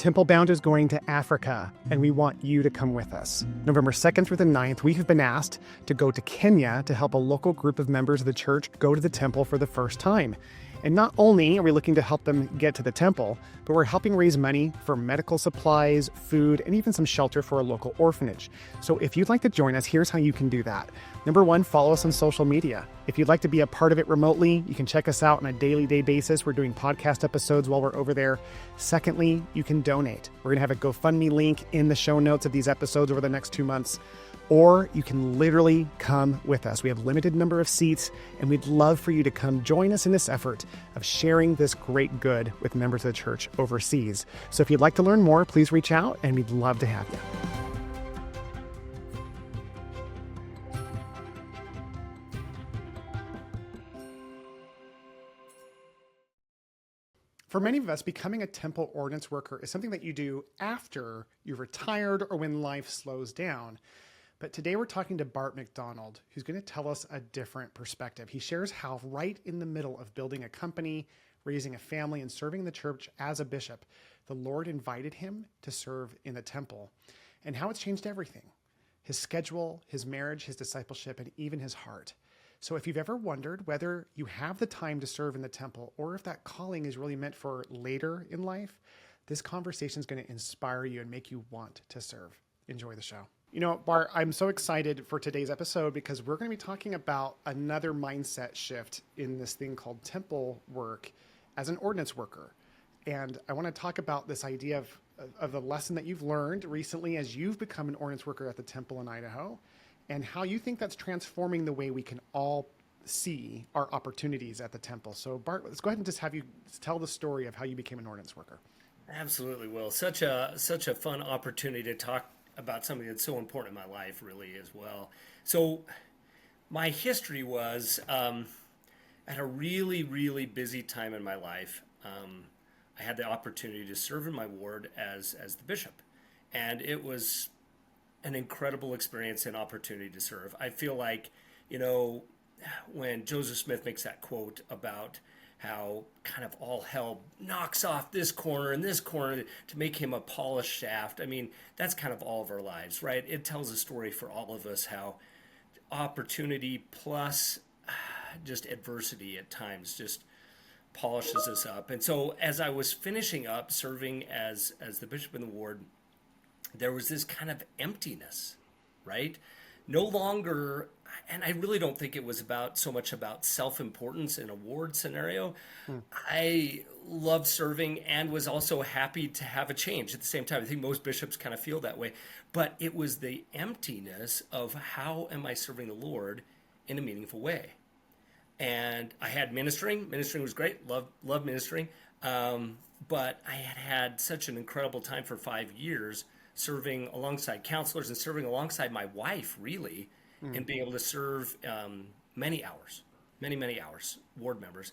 Temple Bound is going to Africa, and we want you to come with us. November 2nd through the 9th, we have been asked to go to Kenya to help a local group of members of the church go to the temple for the first time. And not only are we looking to help them get to the temple, but we're helping raise money for medical supplies, food, and even some shelter for a local orphanage. So if you'd like to join us, here's how you can do that. Number one, follow us on social media. If you'd like to be a part of it remotely, you can check us out on a daily basis. We're doing podcast episodes while we're over there. Secondly, you can donate. We're going to have a GoFundMe link in the show notes of these episodes over the next 2 months. Or you can literally come with us. We have a limited number of seats, and we'd love for you to come join us in this effort of sharing this great good with members of the church overseas. So if you'd like to learn more, please reach out, and we'd love to have you. For many of us, becoming a temple ordinance worker is something that you do after you've retired or when life slows down. But today we're talking to Bart McDonald, who's going to tell us a different perspective. He shares how right in the middle of building a company, raising a family, and serving the church as a bishop, the Lord invited him to serve in the temple, and how it's changed everything: his schedule, his marriage, his discipleship, and even his heart. So if you've ever wondered whether you have the time to serve in the temple or if that calling is really meant for later in life, this conversation is going to inspire you and make you want to serve. Enjoy the show. You know, Bart, I'm so excited for today's episode because we're going to be talking about another mindset shift in this thing called temple work as an ordinance worker. And I want to talk about this idea of the lesson that you've learned recently as you've become an ordinance worker at the temple in Idaho, and how you think that's transforming the way we can all see our opportunities at the temple. So Bart, let's go ahead and just have you tell the story of how you became an ordinance worker. Absolutely, Will. Such a fun opportunity to talk about something that's so important in my life, really, as well. So my history was at a really, really busy time in my life. I had the opportunity to serve in my ward as the bishop, and it was an incredible experience and opportunity to serve. I feel like, when Joseph Smith makes that quote about how kind of all hell knocks off this corner and this corner to make him a polished shaft. I mean, that's kind of all of our lives, right? It tells a story for all of us how opportunity plus just adversity at times just polishes us up. And so as I was finishing up serving as the bishop in the ward, there was this kind of emptiness, right? No longer, and I really don't think it was so much about self-importance in a ward scenario. I loved serving and was also happy to have a change at the same time. I think most bishops kind of feel that way. But it was the emptiness of how am I serving the Lord in a meaningful way. And I had ministering. Ministering was great. Loved ministering. But I had such an incredible time for 5 years serving alongside counselors and serving alongside my wife, really, and being able to serve many hours, ward members.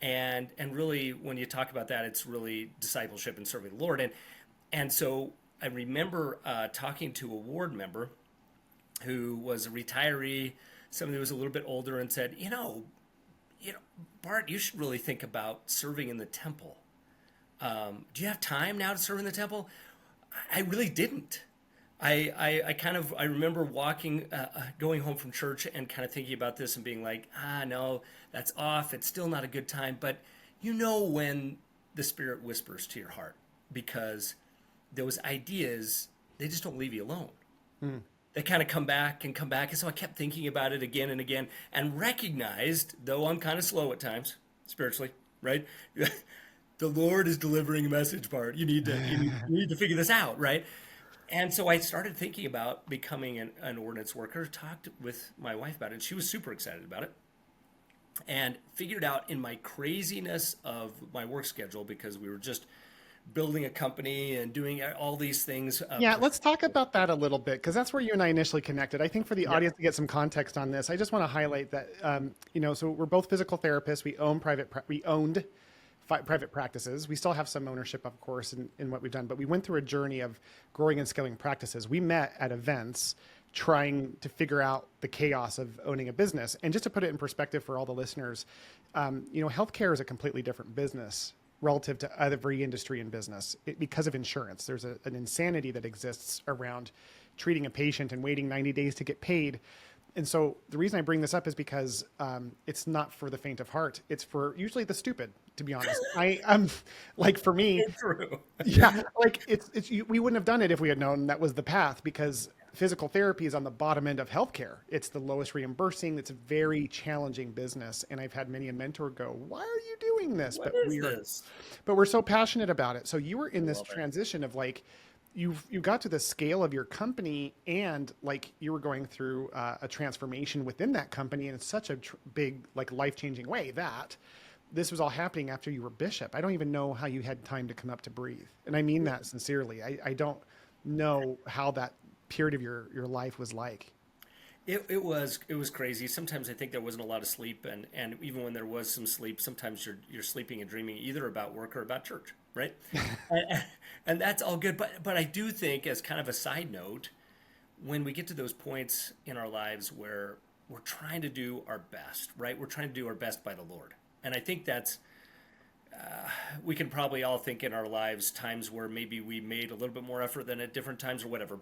And really, when you talk about that, it's really discipleship and serving the Lord. And so I remember talking to a ward member who was a retiree, somebody who was a little bit older, and said, Bart, you should really think about serving in the temple. Do you have time now to serve in the temple? I really didn't. I remember going home from church and kind of thinking about this and being like, no, that's off. It's still not a good time. But when the Spirit whispers to your heart, because those ideas, they just don't leave you alone. They kind of come back. And so I kept thinking about it again and again and recognized, though I'm kind of slow at times spiritually, right? The Lord is delivering a message, Bart. You need to figure this out, right? And so I started thinking about becoming an ordinance worker, talked with my wife about it, and she was super excited about it, and figured out in my craziness of my work schedule, because we were just building a company and doing all these things. Yeah, let's talk about that a little bit, because that's where you and I initially connected. I think for the audience to get some context on this, I just want to highlight that, so we're both physical therapists. We owned private practices. We still have some ownership, of course, in what we've done, but we went through a journey of growing and scaling practices. We met at events trying to figure out the chaos of owning a business. And just to put it in perspective for all the listeners, healthcare is a completely different business relative to every industry in business because of insurance. There's an insanity that exists around treating a patient and waiting 90 days to get paid. And so the reason I bring this up is because it's not for the faint of heart. It's for usually the stupid, to be honest. Like for me, True. yeah, like we wouldn't have done it if we had known that was the path, because physical therapy is on the bottom end of healthcare. It's the lowest reimbursing. It's a very challenging business. And I've had many a mentor go, why are you doing this? What is this? But we're so passionate about it. So you were in I this love it. transition of like, you got to the scale of your company, and like you were going through a transformation within that company in such a big, like life-changing way that this was all happening after you were bishop. I don't even know how you had time to come up to breathe. And I mean that sincerely. I don't know how that period of your life was like. It was crazy. Sometimes I think there wasn't a lot of sleep, and even when there was some sleep, sometimes you're sleeping and dreaming either about work or about church, right? and, and that's all good. But I do think, as kind of a side note, when we get to those points in our lives where we're trying to do our best, right? We're trying to do our best by the Lord, and I think that's we can probably all think in our lives times where maybe we made a little bit more effort than at different times or whatever.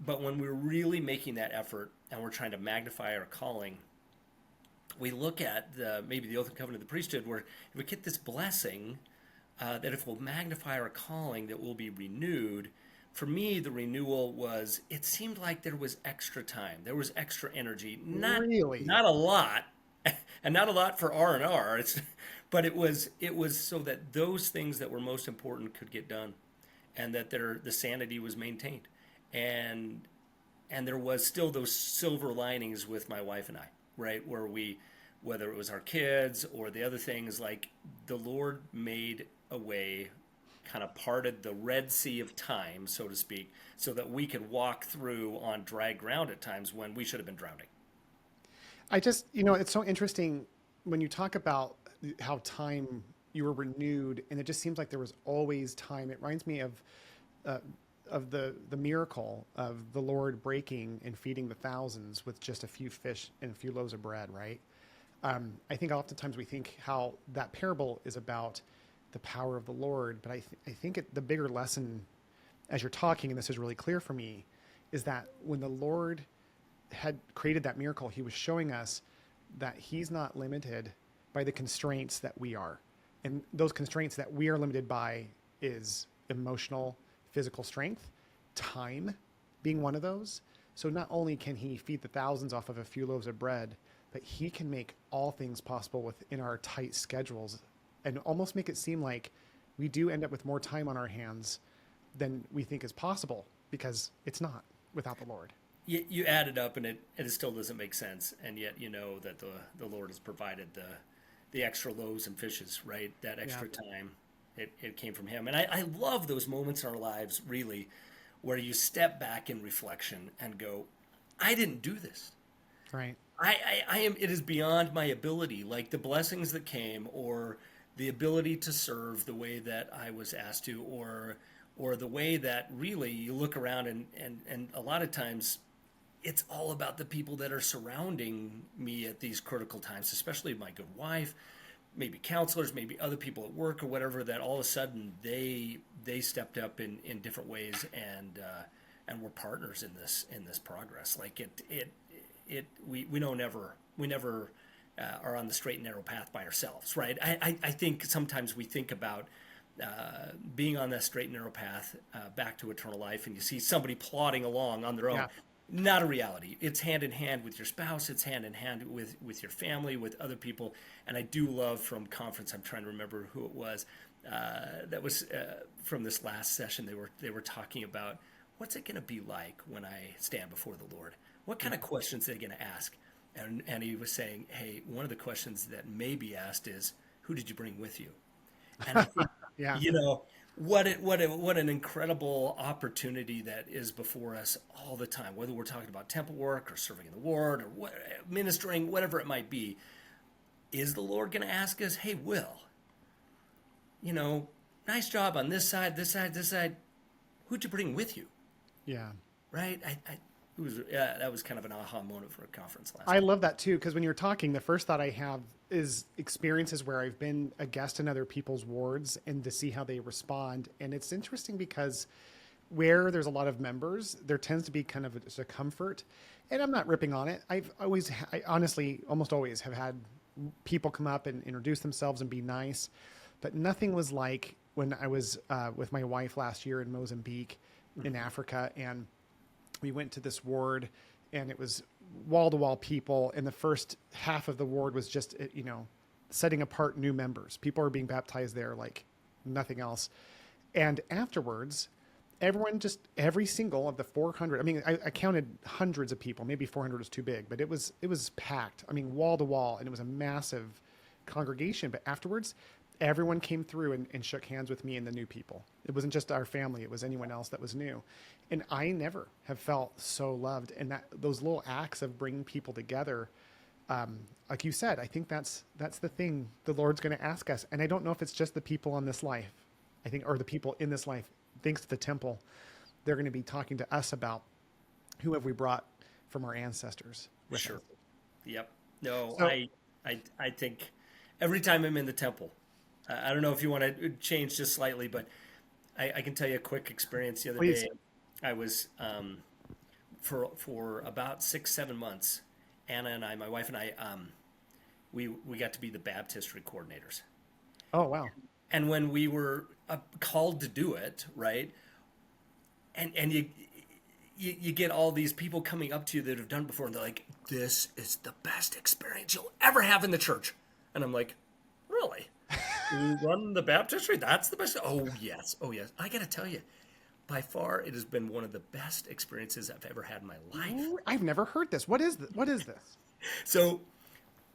But when we're really making that effort and we're trying to magnify our calling, we look at maybe the oath and covenant of the priesthood, where if we get this blessing, that if we'll magnify our calling, that we'll be renewed. For me, the renewal was, it seemed like there was extra time, there was extra energy, Really? not a lot, and not a lot for R&R. But it was so that those things that were most important could get done, and that the sanity was maintained. And there was still those silver linings with my wife and I, right? Where whether it was our kids or the other things, like the Lord made a way, kind of parted the Red Sea of time, so to speak, so that we could walk through on dry ground at times when we should have been drowning. I just, it's so interesting when you talk about how time you were renewed, and it just seems like there was always time. It reminds me of the miracle of the Lord breaking and feeding the thousands with just a few fish and a few loaves of bread, right? I think oftentimes we think how that parable is about the power of the Lord, but I think the bigger lesson, as you're talking, and this is really clear for me, is that when the Lord had created that miracle, he was showing us that he's not limited by the constraints that we are. And those constraints that we are limited by is emotional, physical strength, time being one of those. So not only can he feed the thousands off of a few loaves of bread, but he can make all things possible within our tight schedules, and almost make it seem like we do end up with more time on our hands than we think is possible, because it's not without the Lord. You add it up, and it still doesn't make sense, and yet you know that the Lord has provided the extra loaves and fishes, right? That extra time, it came from him. And I love those moments in our lives, really, where you step back in reflection and go, I didn't do this. Right. I am. It is beyond my ability. Like the blessings that came, or the ability to serve the way that I was asked to, or the way that really you look around and a lot of times it's all about the people that are surrounding me at these critical times, especially my good wife, maybe counselors, maybe other people at work or whatever, that all of a sudden they stepped up in different ways and were partners in this progress. Like we never are on the straight and narrow path by ourselves, right? I think sometimes we think about being on that straight and narrow path back to eternal life, and you see somebody plodding along on their own. Yeah. Not a reality. It's hand in hand with your spouse. It's hand in hand with your family, with other people. And I do love from conference, I'm trying to remember who it was, that was from this last session. They were talking about, what's it going to be like when I stand before the Lord? What kind of questions are they going to ask? And he was saying, hey, one of the questions that may be asked is, who did you bring with you? And I think, Yeah. what an incredible opportunity that is before us all the time, whether we're talking about temple work or serving in the ward or ministering, whatever it might be. Is the Lord going to ask us, hey, Will, nice job on this side, this side, this side. Who'd you bring with you? Yeah. Right? that was kind of an aha moment for a conference last I week. love that too, because when you're talking, the first thought I have is experiences where I've been a guest in other people's wards and to see how they respond. And it's interesting because where there's a lot of members, there tends to be kind of a comfort. And I'm not ripping on it. I honestly almost always have had people come up and introduce themselves and be nice, but nothing was like when I was with my wife last year in Mozambique, in Africa, and we went to this ward, and it was wall to wall people. And the first half of the ward was just, setting apart new members. People are being baptized there like nothing else. And afterwards, every single of the 400, I mean, I counted hundreds of people, maybe 400 is too big, but it was packed. I mean, wall to wall, and it was a massive congregation. But afterwards, everyone came through and shook hands with me and the new people. It wasn't just our family, it was anyone else that was new. And I never have felt so loved. And those little acts of bringing people together, like you said, I think that's the thing the Lord's going to ask us. And I don't know if it's just the people on this life, I think, or the people in this life, thanks to the temple, they're going to be talking to us about who have we brought from our ancestors with Sure. us. Yep. No, So I think every time I'm in the temple, I don't know if you want to change just slightly, but I can tell you a quick experience the other please, day. I was for about 6, 7 months. Anna and I, my wife and I, we got to be the Baptistry coordinators. oh, wow. And when we were called to do it, right? And you get all these people coming up to you that have done it before, and they're like, "This is the best experience you'll ever have in the church." And I'm like, "Really? You run the baptistry? That's the best?" Oh yes, oh yes. I got to tell you, by far, it has been one of the best experiences I've ever had in my life. Ooh, I've never heard this. What is this? What is this? So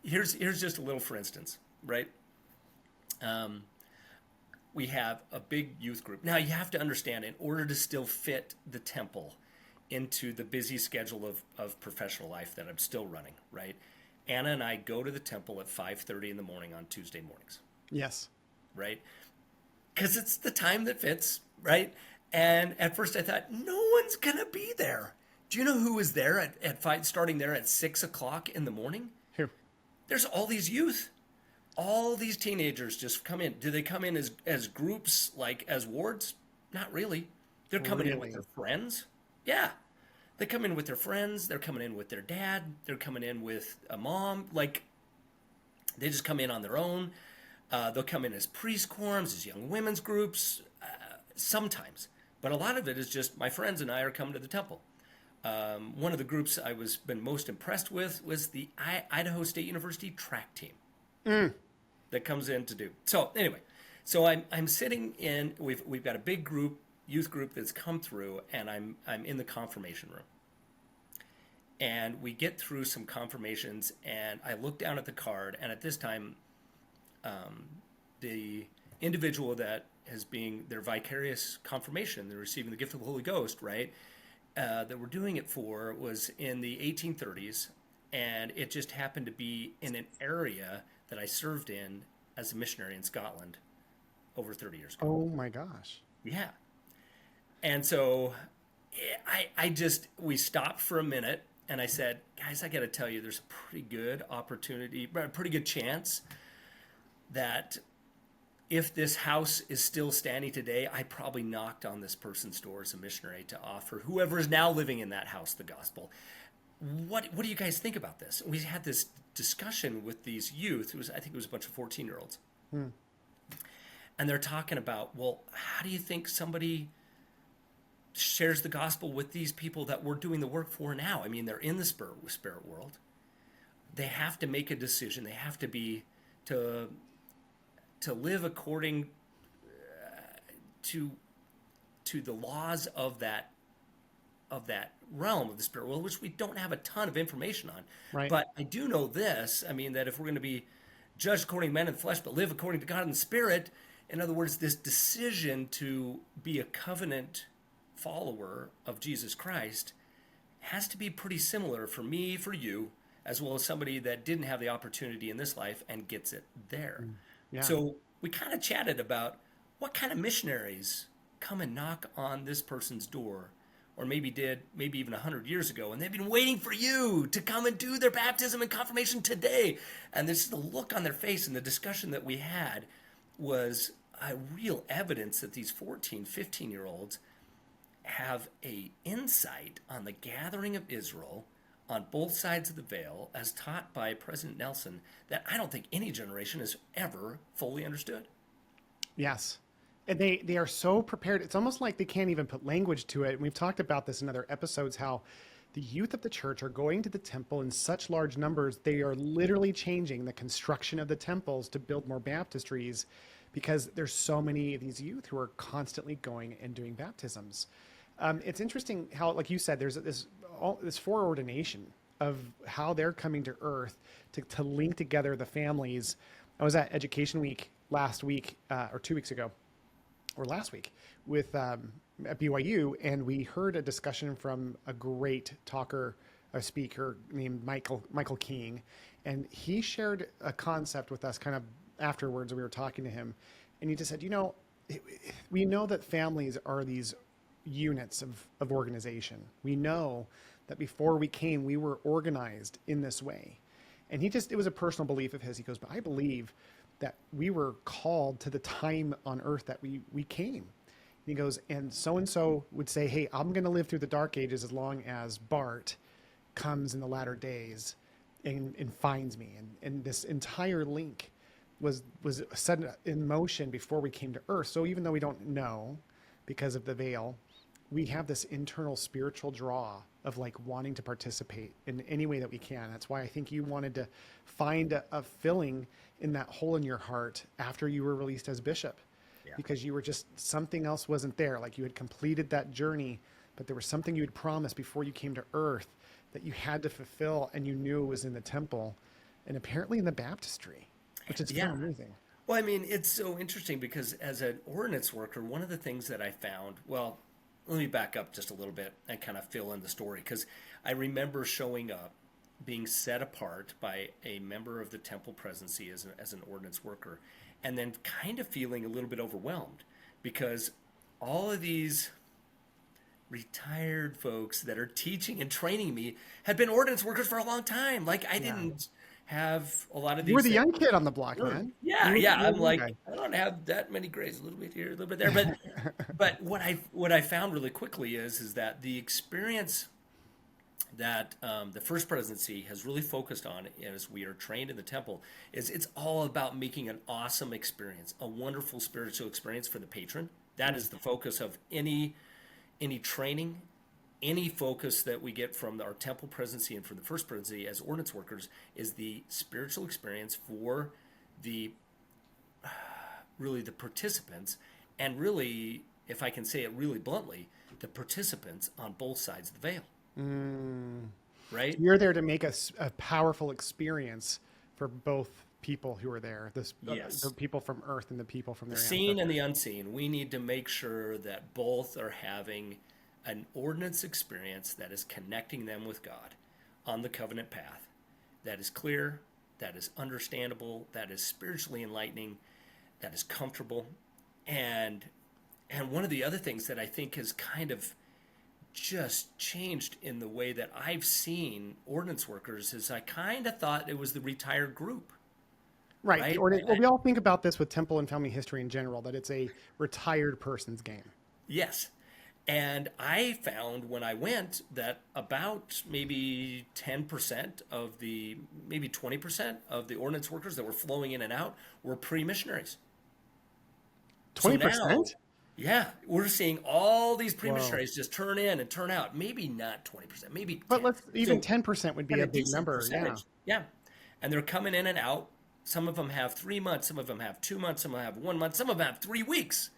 here's just a little, for instance, right? We have a big youth group. Now you have to understand, in order to still fit the temple into the busy schedule of professional life that I'm still running, right? Anna and I go to the temple at 5:30 in the morning on Tuesday mornings, Yes. right? Because it's the time that fits, right? And at first I thought, no one's gonna be there. Do you know who was there at five, starting there at 6 o'clock in the morning? Here. There's all these youth, all these teenagers just come in. Do they come in as groups, like as wards? Not really. They're coming in with Really? their friends. Yeah. They come in with their friends. They're coming in with their dad. They're coming in with a mom. Like, they just come in on their own. They'll come in as priest quorums, as young women's groups, sometimes. But a lot of it is just my friends and I are coming to the temple. One of the groups I was been most impressed with was the Idaho State University track team that comes in to do. So anyway, so I'm sitting in. We've got a big group, youth group that's come through, and I'm in the confirmation room. And we get through some confirmations, and I look down at the card, and at this time, the individual that is being their vicarious confirmation, they're receiving the gift of the Holy Ghost, right? That we're doing it for was in the 1830s, and it just happened to be in an area that I served in as a missionary in Scotland over 30 years ago. Oh my gosh. Yeah. And so we stopped for a minute, and I said, guys, I got to tell you, there's a pretty good opportunity, a pretty good chance that if this house is still standing today, I probably knocked on this person's door as a missionary to offer whoever is now living in that house the gospel. What do you guys think about this? We had this discussion with these youth. I think it was a bunch of 14-year-olds. And they're talking about, well, how do you think somebody shares the gospel with these people that we're doing the work for now? I mean, they're in the spirit world. They have to make a decision. They have to be to live according to the laws of that realm of the spirit world, which we don't have a ton of information on. Right. But I do know this. I mean, that if we're going to be judged according to men in the flesh, but live according to God in the spirit, in other words, this decision to be a covenant follower of Jesus Christ has to be pretty similar for me, for you, as well as somebody that didn't have the opportunity in this life and gets it there. Yeah. So we kind of chatted about what kind of missionaries come and knock on this person's door or maybe even 100 years ago, and they've been waiting for you to come and do their baptism and confirmation today. And this is the look on their face, and the discussion that we had was a real evidence that these 14, 15-year-olds have a insight on the gathering of Israel on both sides of the veil, as taught by President Nelson, that I don't think any generation has ever fully understood. Yes. And they are so prepared. It's almost like they can't even put language to it. And we've talked about this in other episodes, how the youth of the church are going to the temple in such large numbers. They are literally changing the construction of the temples to build more baptistries, because there's so many of these youth who are constantly going and doing baptisms. It's interesting how, like you said, there's this foreordination of how they're coming to earth to link together the families. I was at Education Week last week, or 2 weeks ago, or last week, with at BYU, and we heard a discussion from a great talker, a speaker named Michael King, and he shared a concept with us kind of afterwards. We were talking to him, and he just said, we know that families are these units of organization. We know that before we came, we were organized in this way. And it was a personal belief of his. He goes, but I believe that we were called to the time on earth that we came. And he goes, and so would say, hey, I'm going to live through the dark ages as long as Bart comes in the latter days and finds me. And this entire link was set in motion before we came to earth. So even though we don't know because of the veil, we have this internal spiritual draw of like wanting to participate in any way that we can. That's why I think you wanted to find a filling in that hole in your heart after you were released as bishop, because you were something else wasn't there. Like you had completed that journey, but there was something you had promised before you came to earth that you had to fulfill, and you knew it was in the temple and apparently in the baptistry, which is kind of amazing. Well, I mean, it's so interesting because as an ordinance worker, one of the things that I found, well, let me back up just a little bit and kind of fill in the story, because I remember showing up, being set apart by a member of the temple presidency as an ordinance worker, and then kind of feeling a little bit overwhelmed because all of these retired folks that are teaching and training me had been ordinance workers for a long time. Like I didn't have a lot of these. You were the young kid on the block, man. Yeah. I'm like, I don't have that many grades, a little bit here, a little bit there. But what I found really quickly is that the experience that the first presidency has really focused on as we are trained in the temple is it's all about making an awesome experience, a wonderful spiritual experience for the patron. That is the focus of any training, any focus that we get from our temple presidency and from the first presidency as ordinance workers is the spiritual experience for really the participants, and really, if I can say it really bluntly, the participants on both sides of the veil. Right? So you're there to make a powerful experience for both people who are there, the people from earth and the people from their seen and the unseen. We need to make sure that both are having an ordinance experience that is connecting them with God on the covenant path, that is clear, that is understandable, that is spiritually enlightening, that is comfortable. And one of the other things that I think has kind of just changed in the way that I've seen ordinance workers is I kind of thought it was the retired group. Right. Well, we all think about this with temple and family history in general, that it's a retired person's game. Yes. And I found when I went that about maybe 10% of maybe 20% of the ordinance workers that were flowing in and out were pre-missionaries. 20%? So yeah, we're seeing all these pre-missionaries just turn in and turn out. Maybe not 20%, maybe 10%. But even 10% would be a big number. Yeah. And they're coming in and out. Some of them have 3 months, some of them have 2 months, some of them have 1 month, some of them have 3 weeks.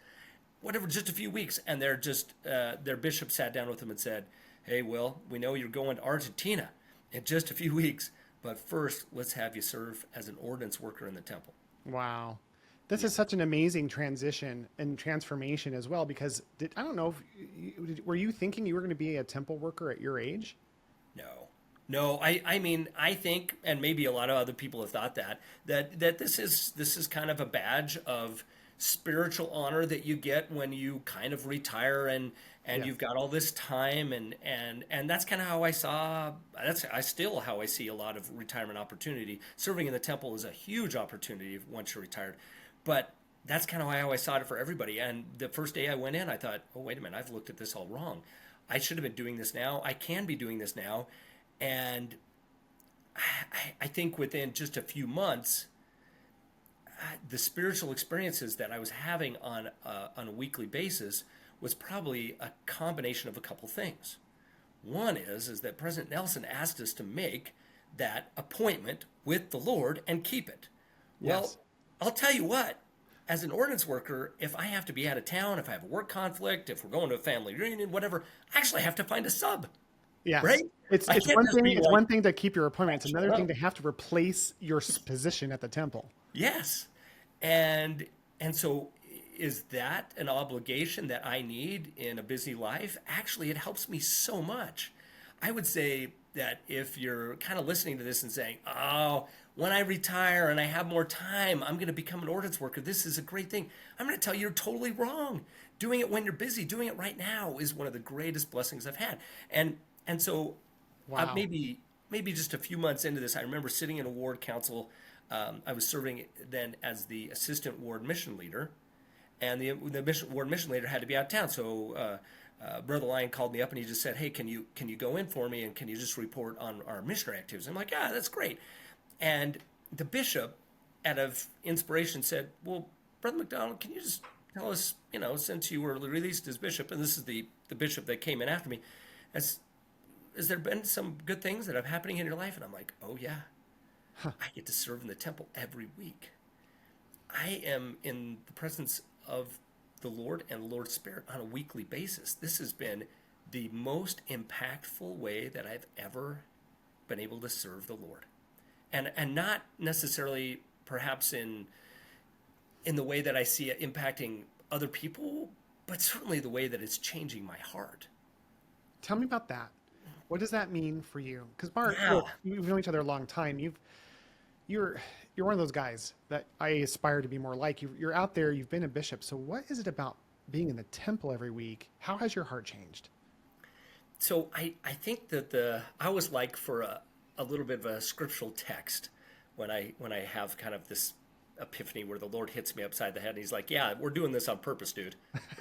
Whatever, just a few weeks. And they're just, their bishop sat down with them and said, hey, Will, we know you're going to Argentina in just a few weeks, but first let's have you serve as an ordinance worker in the temple. Wow. This is such an amazing transition and transformation as well, because I don't know, were you thinking you were going to be a temple worker at your age? No, I mean, I think, and maybe a lot of other people have thought that this is kind of a badge of spiritual honor that you get when you kind of retire and Yes. you've got all this time and that's kind of how I still how I see a lot of retirement opportunity. Serving in the temple is a huge opportunity once you're retired. But that's kind of how I saw it for everybody. And the first day I went in, I thought, oh, wait a minute, I've looked at this all wrong. I should have been doing this now. I can be doing this now. And I think within just a few months, the spiritual experiences that I was having on a weekly basis was probably a combination of a couple things. One is that President Nelson asked us to make that appointment with the Lord and keep it. Well, Yes. I'll tell you what, as an ordinance worker, if I have to be out of town, if I have a work conflict, if we're going to a family reunion, whatever, I actually have to find a sub, Yes. right? I It's can't one just thing. be It's like, one thing to keep your appointment. It's another show thing up. to have to replace your position at the temple. Yes. And so is that an obligation that I need in a busy life? Actually, it helps me so much. I would say that if you're kind of listening to this and saying, "Oh, when I retire and I have more time, I'm going to become an ordinance worker. This is a great thing." I'm going to tell you you're totally wrong. Doing it when you're busy, doing it right now is one of the greatest blessings I've had. And so Wow. maybe just a few months into this, I remember sitting in a ward council. I was serving then as the assistant ward mission leader, and the ward mission leader had to be out of town. So Brother Lyon called me up and he just said, "Hey, can you go in for me and can you just report on our missionary activities?" I'm like, "Yeah, that's great." And the bishop, out of inspiration, said, "Well, Brother McDonald, can you just tell us, since you were released as bishop, and this is the bishop that came in after me, has there been some good things that are happening in your life?" And I'm like, "Oh yeah, I get to serve in the temple every week. I am in the presence of the Lord and the Lord's Spirit on a weekly basis. This has been the most impactful way that I've ever been able to serve the Lord." And not necessarily perhaps in the way that I see it impacting other people, but certainly the way that it's changing my heart. Tell me about that. What does that mean for you? Because Bart, Yeah. look, we've known each other a long time. You're you're one of those guys that I aspire to be more like. You're out there. You've been a bishop. So what is it about being in the temple every week? How has your heart changed? So I think that I always like for a little bit of a scriptural text when I have kind of this epiphany where the Lord hits me upside the head and he's like, "Yeah, we're doing this on purpose, dude.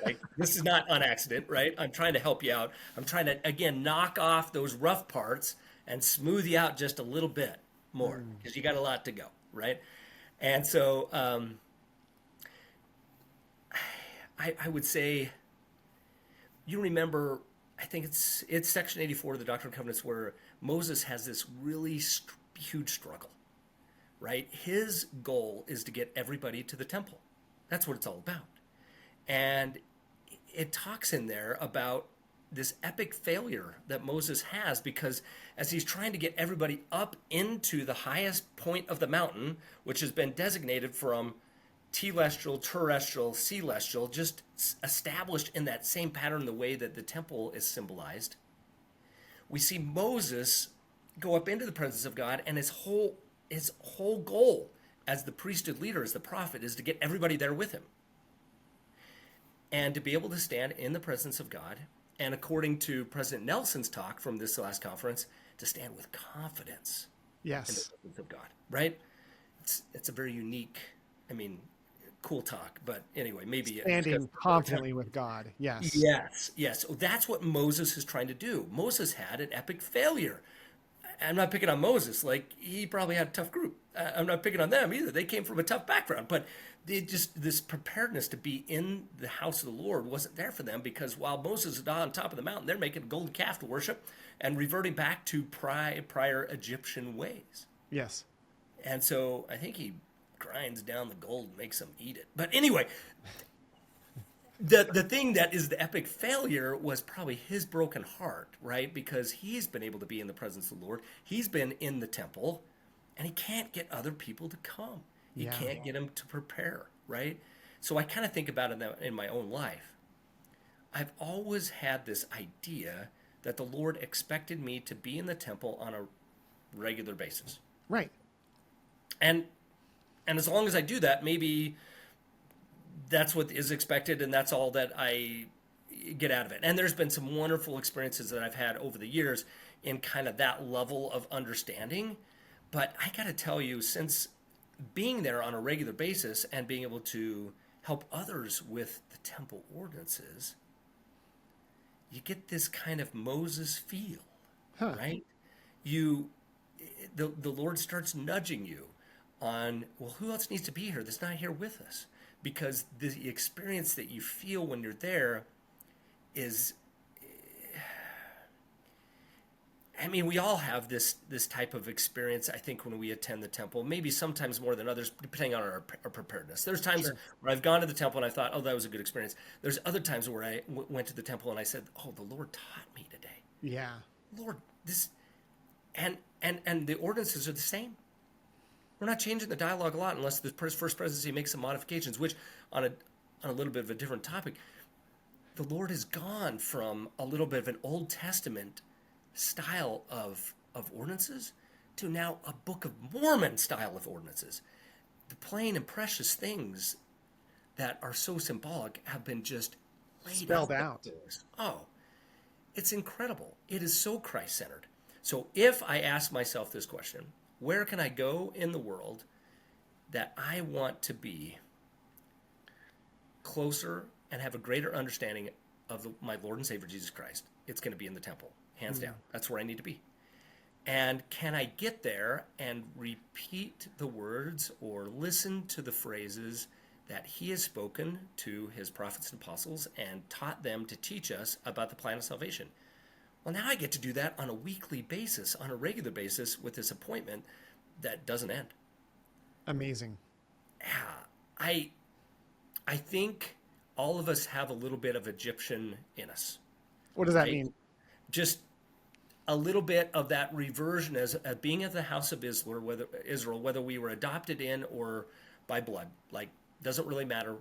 Like this is not on accident, right? I'm trying to help you out. I'm trying to again knock off those rough parts and smooth you out just a little bit more Mm, because you got a lot to go, right?" And so I would say you remember, I think it's section 84 of the Doctrine and Covenants where Moses has this really huge struggle, right? His goal is to get everybody to the temple. That's what it's all about. And it talks in there about this epic failure that Moses has because as he's trying to get everybody up into the highest point of the mountain, which has been designated from telestial, terrestrial, celestial, just established in that same pattern, the way that the temple is symbolized, we see Moses go up into the presence of God, and his whole goal as the priesthood leader, as the prophet, is to get everybody there with him and to be able to stand in the presence of God. And according to President Nelson's talk from this last conference, to stand with confidence in the yes. presence of God, right? It's a very unique, I mean, cool talk. But anyway, maybe discuss Standing it another time. confidently with God. Yes. Yes, yes. So that's what Moses is trying to do. Moses had an epic failure. I'm not picking on Moses. Like he probably had a tough group. I'm not picking on them either. They came from a tough background, but they just this preparedness to be in the house of the Lord wasn't there for them because while Moses is on top of the mountain, they're making a golden calf to worship and reverting back to prior Egyptian ways. Yes. And so I think he grinds down the gold and makes them eat it. But anyway, the thing that is the epic failure was probably his broken heart, right? Because he's been able to be in the presence of the Lord. He's been in the temple, and he can't get other people to come. He Yeah. can't get them to prepare, right? So I kind of think about it in my own life. I've always had this idea that the Lord expected me to be in the temple on a regular basis. Right. And as long as I do that, maybe that's what is expected, and that's all that I get out of it. And there's been some wonderful experiences that I've had over the years in kind of that level of understanding. But I got to tell you, since being there on a regular basis and being able to help others with the temple ordinances, you get this kind of Moses feel, Huh. right? You, the Lord starts nudging you on, well, who else needs to be here that's not here with us? Because the experience that you feel when you're there is, I mean, we all have this type of experience, I think, when we attend the temple, maybe sometimes more than others, depending on our preparedness. There's times Sure. where I've gone to the temple and I thought, oh, that was a good experience. There's other times where I went to the temple and I said, oh, the Lord taught me today. Yeah. Lord, this, and the ordinances are the same. We're not changing the dialogue a lot unless the first presidency makes some modifications, which on a little bit of a different topic, the Lord has gone from a little bit of an Old Testament style of ordinances to now a Book of Mormon style of ordinances. The plain and precious things that are so symbolic have been just laid Spelled out. out. Oh, it's incredible. It is so Christ-centered. So if I ask myself this question, where can I go in the world that I want to be closer and have a greater understanding of my Lord and Savior Jesus Christ? It's going to be in the temple, hands down. That's where I need to be. And can I get there and repeat the words or listen to the phrases that he has spoken to his prophets and apostles and taught them to teach us about the plan of salvation? Well, now I get to do that on a weekly basis, on a regular basis, with this appointment that doesn't end. Amazing. Yeah, I think all of us have a little bit of Egyptian in us. What does that Right? mean? Just a little bit of that reversion as being of the house of Israel, whether we were adopted in or by blood, like doesn't really matter.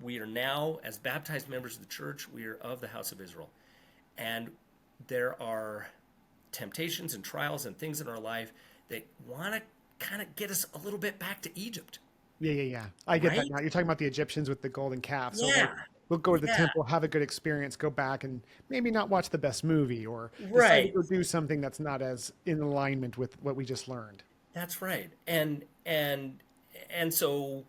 We are now, as baptized members of the church, we are of the house of Israel, and there are temptations and trials and things in our life that want to kind of get us a little bit back to Egypt, Yeah. I get that right? now. You're talking about the Egyptians with the golden calf. So like Yeah, we'll go to the yeah, temple, have a good experience, go back and maybe not watch the best movie or decide to right. go do something that's not as in alignment with what we just learned. That's right. And so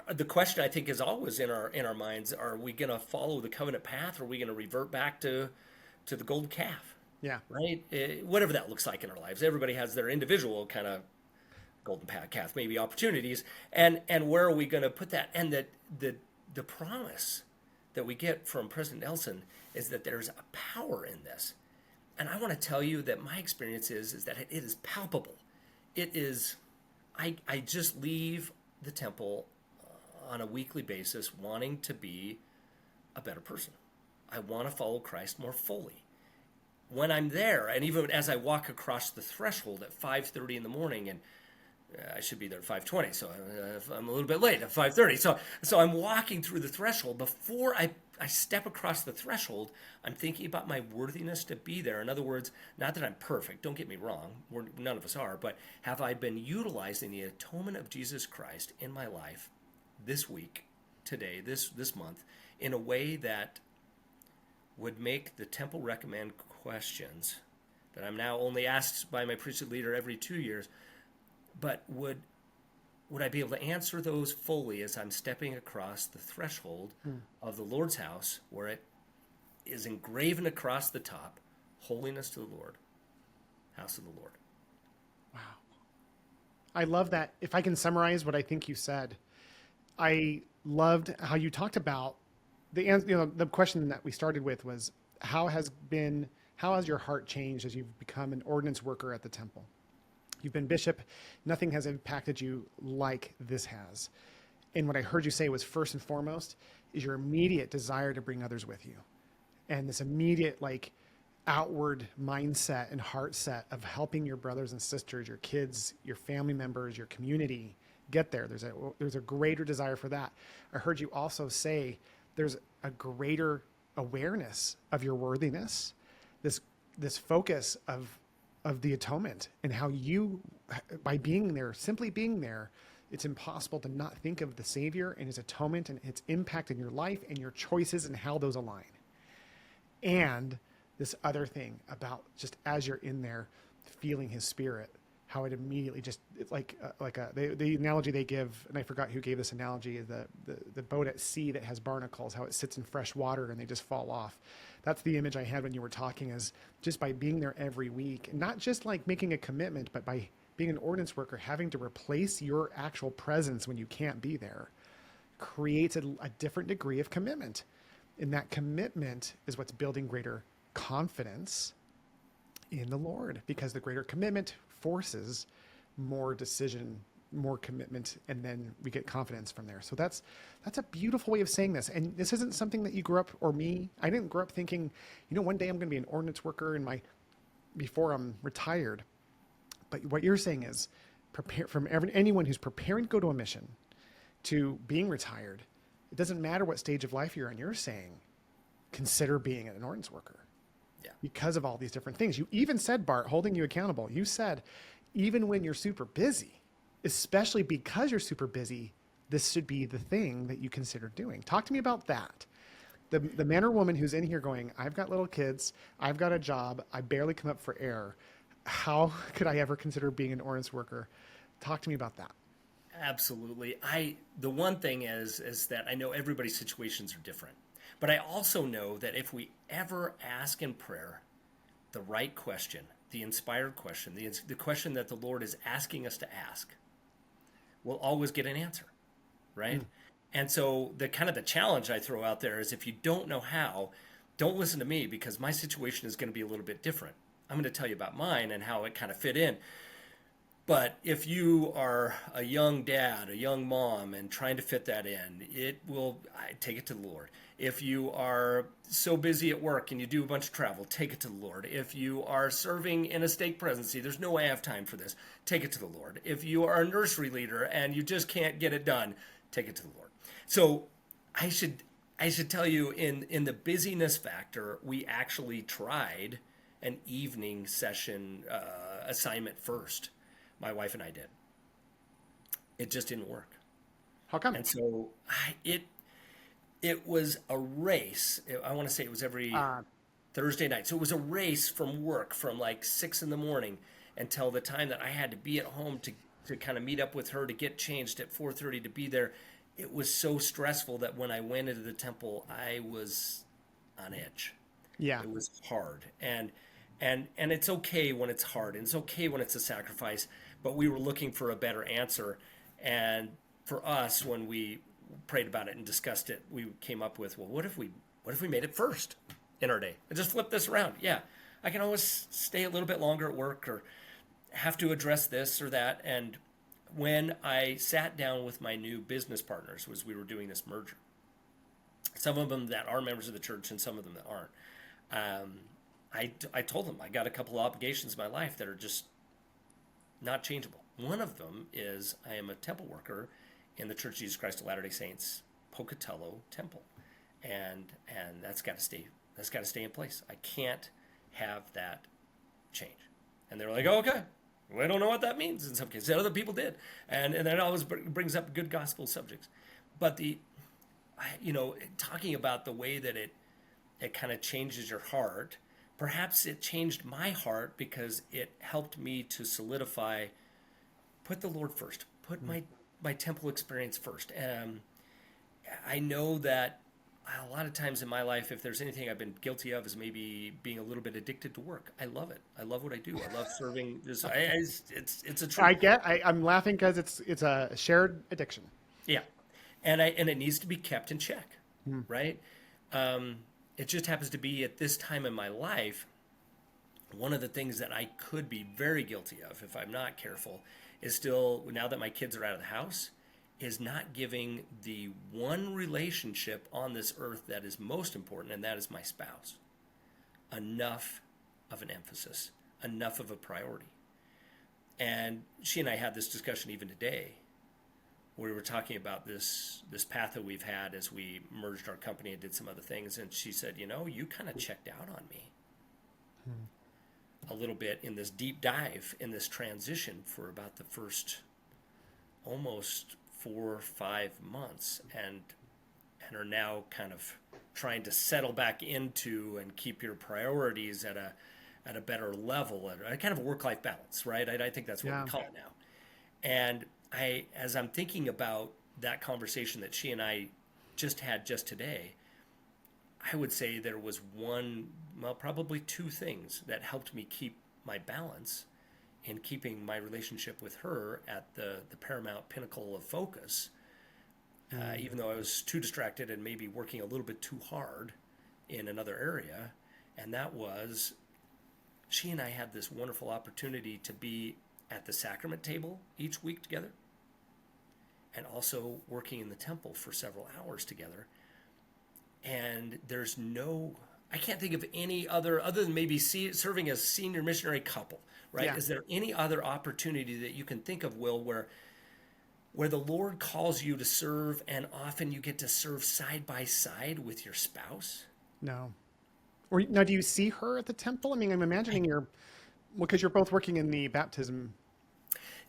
the question I think is always in our minds: are we going to follow the covenant path, or are we going to revert back to the golden calf? Yeah. Right? Whatever that looks like in our lives. Everybody has their individual kind of golden calf, maybe opportunities, and where are we going to put that? And the promise that we get from President Nelson is that there's a power in this. And I want to tell you that my experience is that it is palpable. It is, I just leave the temple on a weekly basis wanting to be a better person. I want to follow Christ more fully. When I'm there, and even as I walk across the threshold at 5:30 in the morning, and I should be there at 5:20, so I'm a little bit late at 5:30. So I'm walking through the threshold. Before I step across the threshold, I'm thinking about my worthiness to be there. In other words, not that I'm perfect, don't get me wrong, none of us are, but have I been utilizing the atonement of Jesus Christ in my life this week, today, this month, in a way that would make the temple recommend questions that I'm now only asked by my priesthood leader every 2 years, but would I be able to answer those fully as I'm stepping across the threshold of the Lord's house, where it is engraven across the top, holiness to the Lord, house of the Lord. Wow. I love that. If I can summarize what I think you said, I loved how you talked about the answer. The question that we started with was how has your heart changed as you've become an ordinance worker at the temple? You've been bishop. Nothing has impacted you like this has. And what I heard you say was first and foremost is your immediate desire to bring others with you. And this immediate outward mindset and heart set of helping your brothers and sisters, your kids, your family members, your community get there. There's a greater desire for that. I heard you also say there's a greater awareness of your worthiness, this focus of the atonement and how you, by being there, simply being there, it's impossible to not think of the Savior and his atonement and its impact in your life and your choices and how those align. And this other thing about just as you're in there feeling his spirit, how it immediately just, it's the analogy they give, and I forgot who gave this analogy, the boat at sea that has barnacles, how it sits in fresh water and they just fall off. That's the image I had when you were talking, is just by being there every week, and not just like making a commitment, but by being an ordinance worker, having to replace your actual presence when you can't be there, creates a different degree of commitment. And that commitment is what's building greater confidence in the Lord, because the greater commitment forces more decision, more commitment, and then we get confidence from there. So that's a beautiful way of saying this. And this isn't something that you grew up, or me. I didn't grow up thinking, one day I'm going to be an ordinance worker before I'm retired. But what you're saying is, prepare from anyone who's preparing to go to a mission to being retired. It doesn't matter what stage of life you're in. You're saying, consider being an ordinance worker. Yeah. Because of all these different things. You even said, Bart, holding you accountable, you said, even when you're super busy, especially because you're super busy, this should be the thing that you consider doing. Talk to me about that. The man or woman who's in here going, I've got little kids, I've got a job, I barely come up for air. How could I ever consider being an ordinance worker? Talk to me about that. Absolutely. The one thing is that I know everybody's situations are different. But I also know that if we ever ask in prayer the right question, the inspired question, the question that the Lord is asking us to ask, we'll always get an answer, right? And so the challenge I throw out there is, if you don't know how, don't listen to me, because my situation is going to be a little bit different. I'm going to tell you about mine and how it kind of fit in. But if you are a young dad, a young mom, and trying to fit that in, take it to the Lord. If you are so busy at work and you do a bunch of travel, take it to the Lord. If you are serving in a stake presidency, there's no way I have time for this, take it to the Lord. If you are a nursery leader and you just can't get it done, take it to the Lord. So I should tell you, in the busyness factor, we actually tried an evening session assignment first. My wife and I did. It just didn't work. How come? And so it was a race. I want to say it was every Thursday night. So it was a race from work, from like 6 a.m. until the time that I had to be at home to kind of meet up with her to get changed at 4:30 to be there. It was so stressful that when I went into the temple, I was on edge. Yeah. It was hard. And it's okay when it's hard, and it's okay when it's a sacrifice, but we were looking for a better answer. And for us, when we prayed about it and discussed it, we came up with, well, what if we made it first in our day and just flip this around? Yeah, I can always stay a little bit longer at work or have to address this or that. And when I sat down with my new business partners, was we were doing this merger, some of them that are members of the church and some of them that aren't, I told them I got a couple of obligations in my life that are just not changeable. One of them is I am a temple worker in the Church of Jesus Christ of Latter-day Saints Pocatello Temple, and that's got to stay. That's got to stay in place. I can't have that change. And they're like, oh, okay, we don't know what that means in some cases. Other people did, and that always brings up good gospel subjects. But talking about the way that it kind of changes your heart. Perhaps it changed my heart because it helped me to solidify, put the Lord first, put my temple experience first. I know that a lot of times in my life, if there's anything I've been guilty of, is maybe being a little bit addicted to work. I love it. I love what I do. I love serving. It's a truth. I'm laughing because it's a shared addiction. Yeah, and it needs to be kept in check, right? It just happens to be at this time in my life, one of the things that I could be very guilty of if I'm not careful is still, now that my kids are out of the house, is not giving the one relationship on this earth that is most important, and that is my spouse, enough of an emphasis, enough of a priority. And she and I had this discussion even today. We were talking about this path that we've had as we merged our company and did some other things. And she said, you kind of checked out on me a little bit in this deep dive, in this transition for about the first almost 4 or 5 months, and are now kind of trying to settle back into and keep your priorities at a better level, at a kind of work-life balance, right? I think that's what Yeah. we call it now. And as I'm thinking about that conversation that she and I just had just today, I would say there was probably two things that helped me keep my balance in keeping my relationship with her at the paramount pinnacle of focus, even though I was too distracted and maybe working a little bit too hard in another area. And that was, she and I had this wonderful opportunity to be at the sacrament table each week together, and also working in the temple for several hours together. And I can't think of any other than maybe serving as senior missionary couple, right? Yeah. Is there any other opportunity that you can think of, Will, where the Lord calls you to serve, and often you get to serve side by side with your spouse? No. Or now, do you see her at the temple? I mean, I'm imagining because you're both working in the baptism.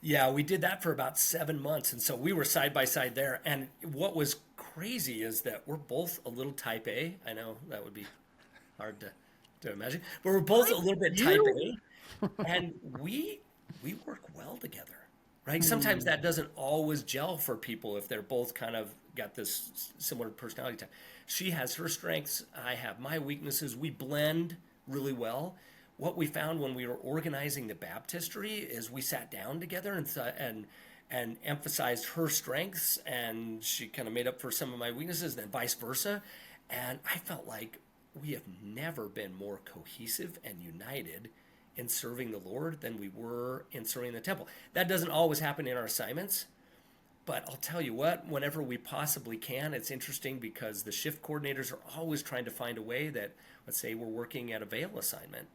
Yeah, we did that for about 7 months. And so we were side by side there. And what was crazy is that we're both a little type A. I know that would be hard to imagine, but we're both a little bit type You? A. And we work well together, right? Sometimes Hmm. that doesn't always gel for people if they're both kind of got this similar personality type. She has her strengths, I have my weaknesses. We blend really well. What we found when we were organizing the baptistry is we sat down together and emphasized her strengths, and she kind of made up for some of my weaknesses, and then vice versa. And I felt like we have never been more cohesive and united in serving the Lord than we were in serving the temple. That doesn't always happen in our assignments, but I'll tell you what, whenever we possibly can, it's interesting because the shift coordinators are always trying to find a way that, let's say we're working at a veil assignment,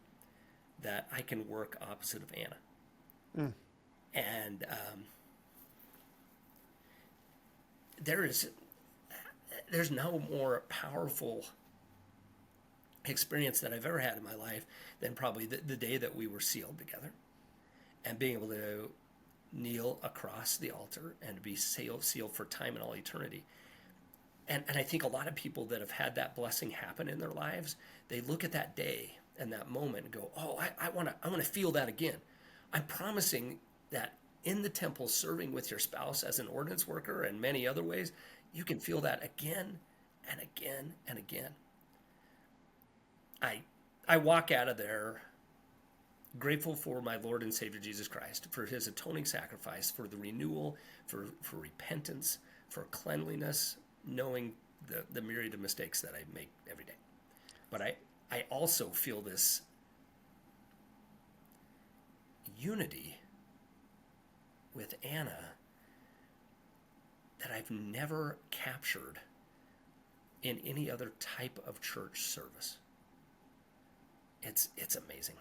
that I can work opposite of Anna. Mm. And there's no more powerful experience that I've ever had in my life than probably the day that we were sealed together, and being able to kneel across the altar and to be sealed for time and all eternity. And I think a lot of people that have had that blessing happen in their lives, they look at that day and that moment and go, oh, I want to feel that again. I'm promising that in the temple, serving with your spouse as an ordinance worker and many other ways, you can feel that again and again and again. I walk out of there grateful for my Lord and Savior Jesus Christ, for his atoning sacrifice, for the renewal, for repentance, for cleanliness, knowing the myriad of mistakes that I make every day. But I also feel this unity with Anna that I've never captured in any other type of church service. It's amazing.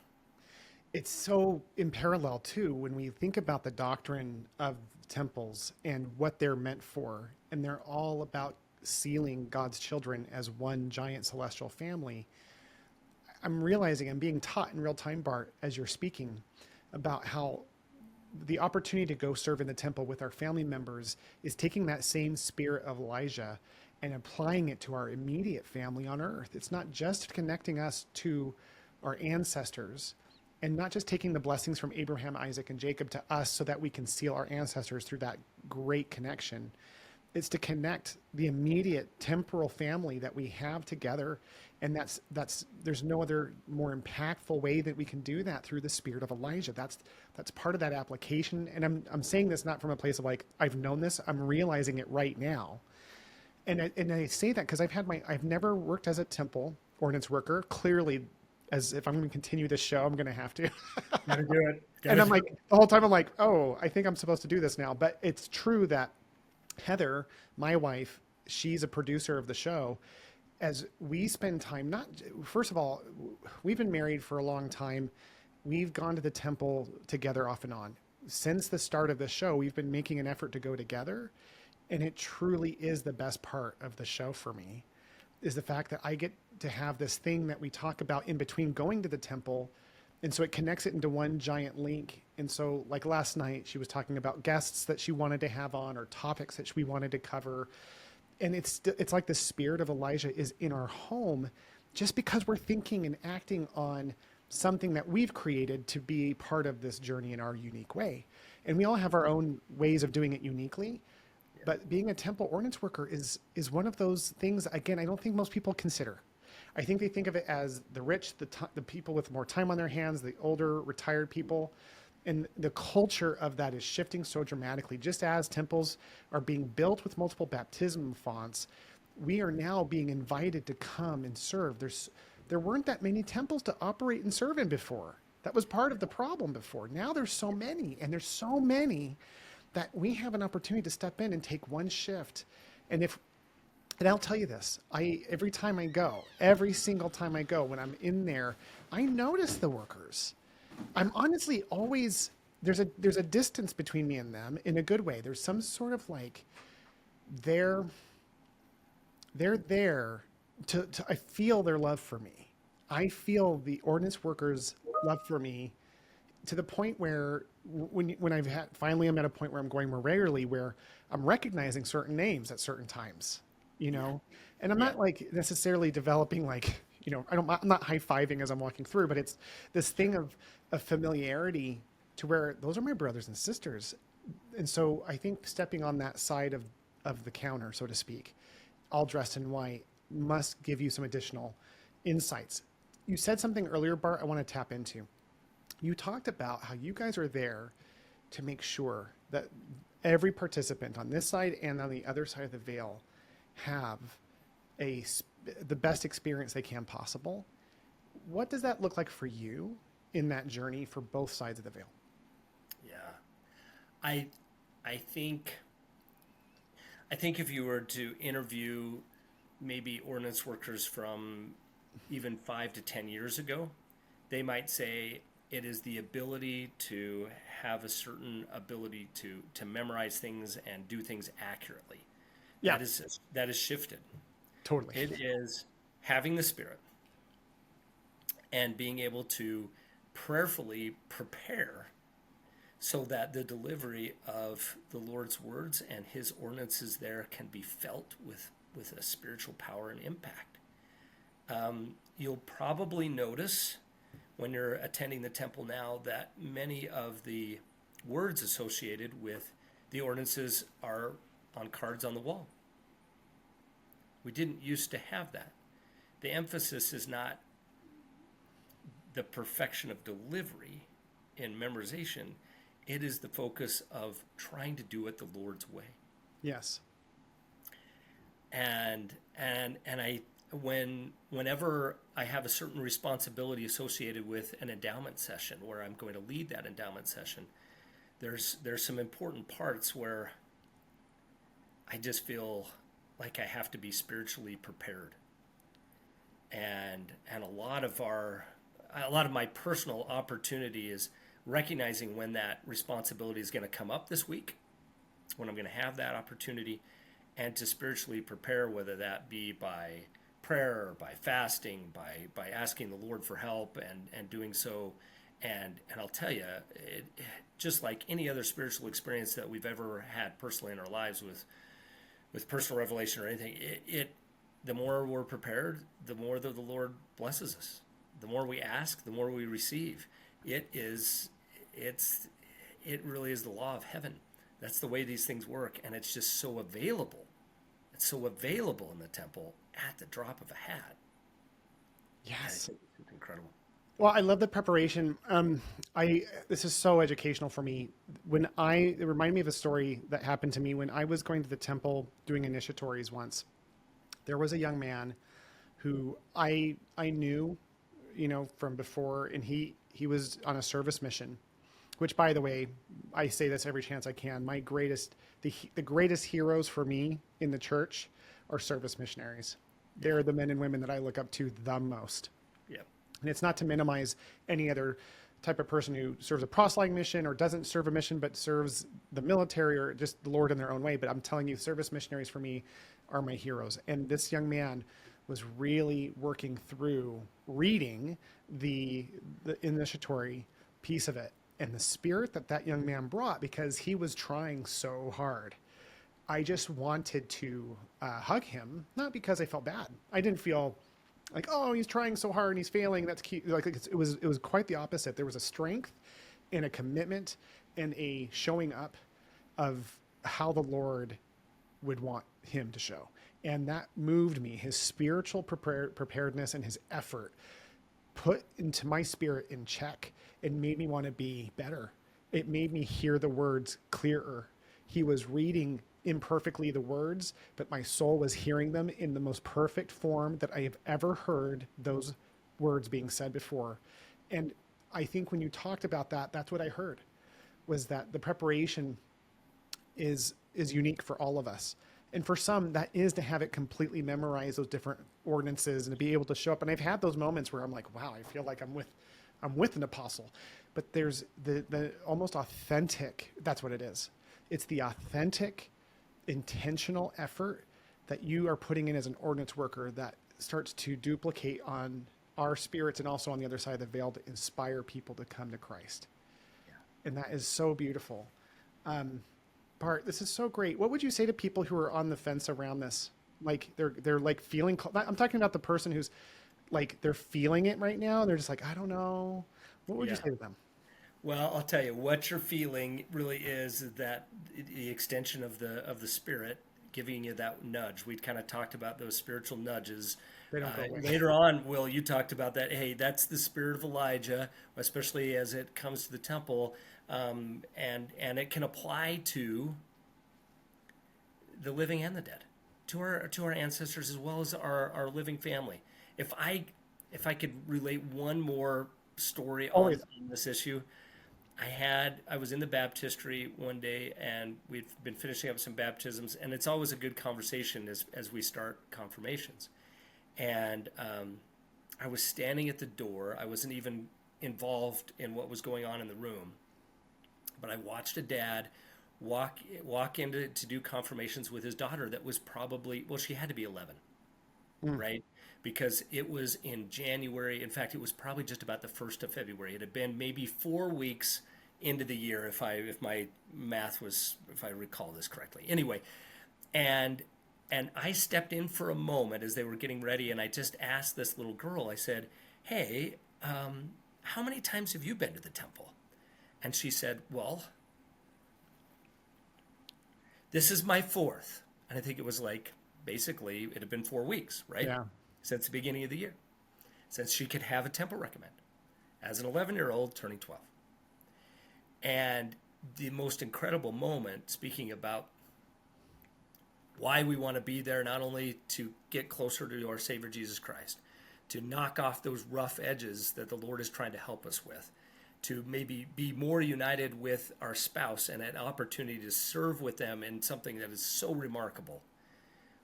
It's so in parallel too when we think about the doctrine of temples and what they're meant for, and they're all about sealing God's children as one giant celestial family. I'm realizing I'm being taught in real time, Bart, as you're speaking, about how the opportunity to go serve in the temple with our family members is taking that same spirit of Elijah and applying it to our immediate family on earth. It's not just connecting us to our ancestors, and not just taking the blessings from Abraham, Isaac, and Jacob to us so that we can seal our ancestors through that great connection. It's to connect the immediate temporal family that we have together. And there's no other more impactful way that we can do that through the spirit of Elijah. That's part of that application. And I'm saying this not from a place of like, I've known this, I'm realizing it right now. And I say that because I've never worked as a temple ordinance worker. Clearly, as if I'm going to continue this show, I'm going to have to. Gotta do it. And I'm like, the whole time I'm like, oh, I think I'm supposed to do this now. But it's true that Heather, my wife, she's a producer of the show. As we spend time, first of all, we've been married for a long time. We've gone to the temple together off and on. Since the start of the show, we've been making an effort to go together. And it truly is the best part of the show for me, is the fact that I get to have this thing that we talk about in between going to the temple And so it connects it into one giant link. And so like last night, she was talking about guests that she wanted to have on or topics that we wanted to cover. And it's like the spirit of Elijah is in our home just because we're thinking and acting on something that we've created to be part of this journey in our unique way. And we all have our own ways of doing it uniquely. But being a temple ordinance worker is one of those things, again, I don't think most people consider. I think they think of it as the rich, the people with more time on their hands, the older retired people. And the culture of that is shifting so dramatically. Just as temples are being built with multiple baptism fonts, we are now being invited to come and serve. There weren't that many temples to operate and serve in before. That was part of the problem before. Now there's so many, and there's so many that we have an opportunity to step in and take one shift. And I'll tell you this, every single time I go, when I'm in there, I notice the workers. I'm honestly always, there's a distance between me and them in a good way. There's some sort of like, they're there to I feel their love for me. I feel the ordinance workers' love for me to the point where when finally I'm at a point where I'm going more regularly, where I'm recognizing certain names at certain times, and I'm not like necessarily developing like, I'm not high-fiving as I'm walking through, but it's this thing of familiarity to where those are my brothers and sisters. And so I think stepping on that side of the counter, so to speak, all dressed in white, must give you some additional insights. You said something earlier, Bart, I want to tap into. You talked about how you guys are there to make sure that every participant on this side and on the other side of the veil have the best experience they can possible. What does that look like for you in that journey for both sides of the veil? Yeah, I think if you were to interview maybe ordinance workers from even 5 to 10 years ago, they might say it is the ability to have a certain ability to memorize things and do things accurately. Yeah. That is shifted. Totally. It is having the Spirit and being able to prayerfully prepare so that the delivery of the Lord's words and his ordinances there can be felt with a spiritual power and impact. You'll probably notice when you're attending the temple now that many of the words associated with the ordinances are on cards on the wall. We didn't used to have that. The emphasis is not the perfection of delivery in memorization. It is the focus of trying to do it the Lord's way. Yes. And whenever I have a certain responsibility associated with an endowment session where I'm going to lead that endowment session, there's some important parts where I just feel like I have to be spiritually prepared. And a lot of my personal opportunity is recognizing when that responsibility is going to come up this week, when I'm going to have that opportunity, and to spiritually prepare, whether that be by prayer, or by fasting, by asking the Lord for help and doing so. And I'll tell you, just like any other spiritual experience that we've ever had personally in our lives with personal revelation or anything, the more we're prepared, the more that the Lord blesses us. The more we ask, the more we receive. It really is the law of heaven. That's the way these things work, and it's just so available. It's so available in the temple at the drop of a hat. Yes. It's incredible. Well, I love the preparation. This is so educational for me. It reminded me of a story that happened to me when I was going to the temple doing initiatories once. There was a young man who I knew, from before, and he was on a service mission, which, by the way, I say this every chance I can. The greatest heroes for me in the church are service missionaries. They're the men and women that I look up to the most. Yeah. And it's not to minimize any other type of person who serves a proselyting mission or doesn't serve a mission but serves the military or just the Lord in their own way. But I'm telling you, service missionaries for me are my heroes. And this young man was really working through reading the initiatory piece of it and the spirit that that young man brought, because he was trying so hard. I just wanted to hug him, not because I felt bad. I didn't feel like, oh, he's trying so hard and he's failing. That's cute. Like it was quite the opposite. There was a strength and a commitment and a showing up of how the Lord would want him to show. And that moved me. His spiritual preparedness and his effort put into my spirit in check and made me want to be better. It made me hear the words clearer. He was reading imperfectly the words, but my soul was hearing them in the most perfect form that I have ever heard those words being said before. And I think when you talked about that, that's what I heard, was that the preparation is unique for all of us. And for some, that is to have it completely memorize those different ordinances and to be able to show up. And I've had those moments where I'm like, wow, I feel like I'm with an apostle. But there's the almost authentic, that's what it is. It's the authentic, intentional effort that you are putting in as an ordinance worker that starts to duplicate on our spirits and also on the other side of the veil to inspire people to come to Christ. Yeah. And that is so beautiful. Bart, this is so great. What would you say to people who are on the fence around this? Like they're like feeling, I'm talking about the person who's like, they're feeling it right now. And they're just like, I don't know. What would you say to them? Well, I'll tell you what you're feeling really is that the extension of the Spirit giving you that nudge. We kind of talked about those spiritual nudges. They don't go away. Later on, Will, you talked about that. Hey, that's the spirit of Elijah, especially as it comes to the temple, and it can apply to the living and the dead, to our ancestors as well as our living family. If I could relate one more story on this issue. I was in the Baptistry one day, and we'd been finishing up some baptisms, and it's always a good conversation as we start confirmations. And I was standing at the door. I wasn't even involved in what was going on in the room, but I watched a dad walk in to do confirmations with his daughter that was probably, well, she had to be 11, right? Because it was in January. In fact, it was probably just about the 1st of February. It had been maybe 4 weeks into the year, if my math was, if I recall this correctly. Anyway, and I stepped in for a moment as they were getting ready, and I just asked this little girl, I said, hey, how many times have you been to the temple? And she said, well, this is my 4th. And I think it was like, basically, it had been 4 weeks, right? Yeah. Since the beginning of the year, since she could have a temple recommend as an 11-year-old turning 12. And the most incredible moment, speaking about why we want to be there, not only to get closer to our Savior Jesus Christ, to knock off those rough edges that the Lord is trying to help us with, to maybe be more united with our spouse and an opportunity to serve with them in something that is so remarkable.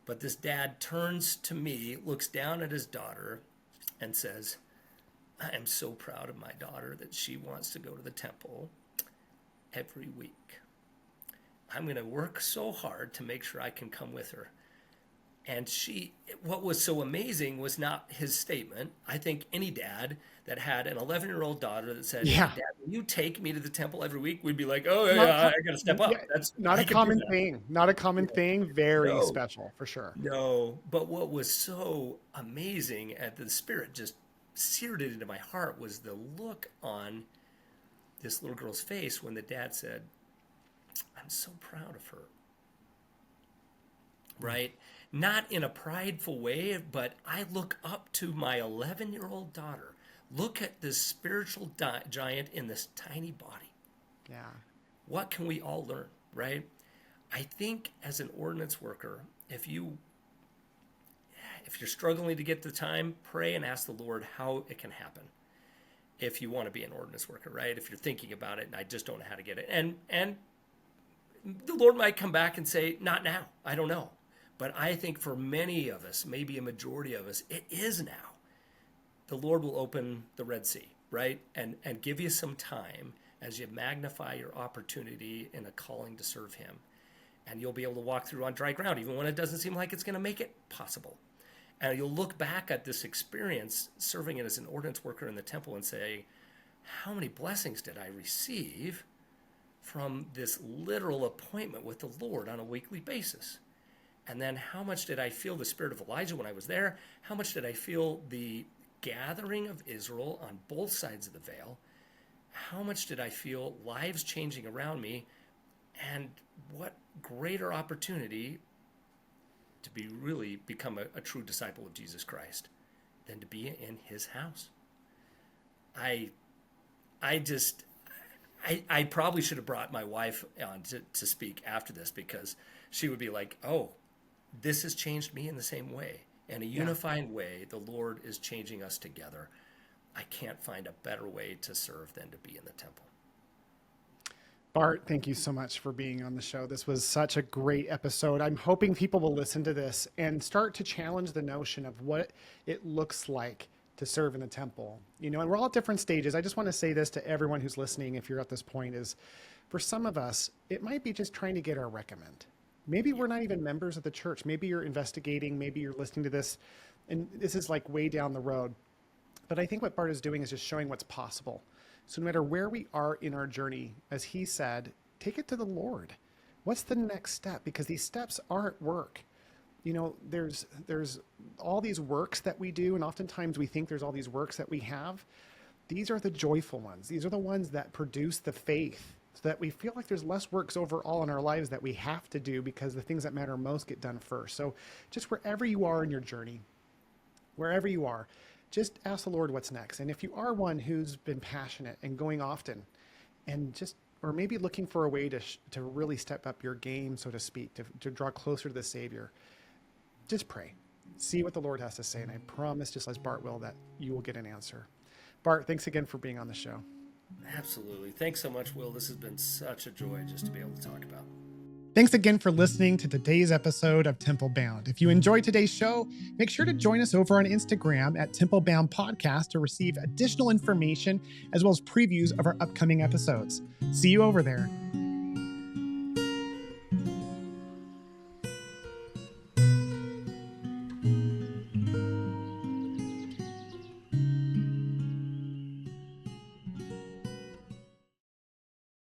But this dad turns to me, looks down at his daughter, and says, I am so proud of my daughter that she wants to go to the temple every week. I'm going to work so hard to make sure I can come with her. And what was so amazing was not his statement. I think any dad that had an 11-year-old daughter that said, Yeah. Dad, will you take me to the temple every week? We'd be like, oh, yeah, I got to step up. Yeah, not a common thing. Not a common thing. Very special, for sure. No, but what was so amazing at the Spirit just seared it into my heart was the look on this little girl's face when the dad said, I'm so proud of her. Right? Not in a prideful way, but I look up to my 11-year-old daughter. Look at this spiritual giant in this tiny body. Yeah. What can we all learn, right? I think as an ordinance worker, if you're struggling to get the time, pray and ask the Lord how it can happen. If you want to be an ordinance worker, right? If you're thinking about it and I just don't know how to get it. And the Lord might come back and say, not now. I don't know. But I think for many of us, maybe a majority of us, it is now. The Lord will open the Red Sea, right? And give you some time as you magnify your opportunity in a calling to serve him. And you'll be able to walk through on dry ground, even when it doesn't seem like it's going to make it possible. And you'll look back at this experience serving as an ordinance worker in the temple and say, how many blessings did I receive from this literal appointment with the Lord on a weekly basis? And then how much did I feel the spirit of Elijah when I was there? How much did I feel the gathering of Israel on both sides of the veil? How much did I feel lives changing around me? And what greater opportunity to really become a true disciple of Jesus Christ than to be in his house. I probably should have brought my wife on to speak after this, because she would be like, oh, this has changed me in the same way. In a unifying way, the Lord is changing us together. I can't find a better way to serve than to be in the temple. Bart, thank you so much for being on the show. This was such a great episode. I'm hoping people will listen to this and start to challenge the notion of what it looks like to serve in the temple. And we're all at different stages. I just want to say this to everyone who's listening, if you're at this point, is for some of us, it might be just trying to get our recommend. Maybe we're not even members of the church. Maybe you're investigating, maybe you're listening to this, and this is like way down the road. But I think what Bart is doing is just showing what's possible. So no matter where we are in our journey, as he said, take it to the Lord. What's the next step? Because these steps aren't work. There's all these works that we do, and oftentimes we think there's all these works that we have. These are the joyful ones. These are the ones that produce the faith, so that we feel like there's less works overall in our lives that we have to do, because the things that matter most get done first. So just wherever you are in your journey, wherever you are, just ask the Lord what's next. And if you are one who's been passionate and going often, and or maybe looking for a way to really step up your game, so to speak, to draw closer to the Savior, just pray. See what the Lord has to say. And I promise, just as Bart will, that you will get an answer. Bart, thanks again for being on the show. Absolutely. Thanks so much, Will. This has been such a joy just to be able to talk about. Thanks again for listening to today's episode of Temple Bound. If you enjoyed today's show, make sure to join us over on Instagram at Temple Bound Podcast to receive additional information as well as previews of our upcoming episodes. See you over there.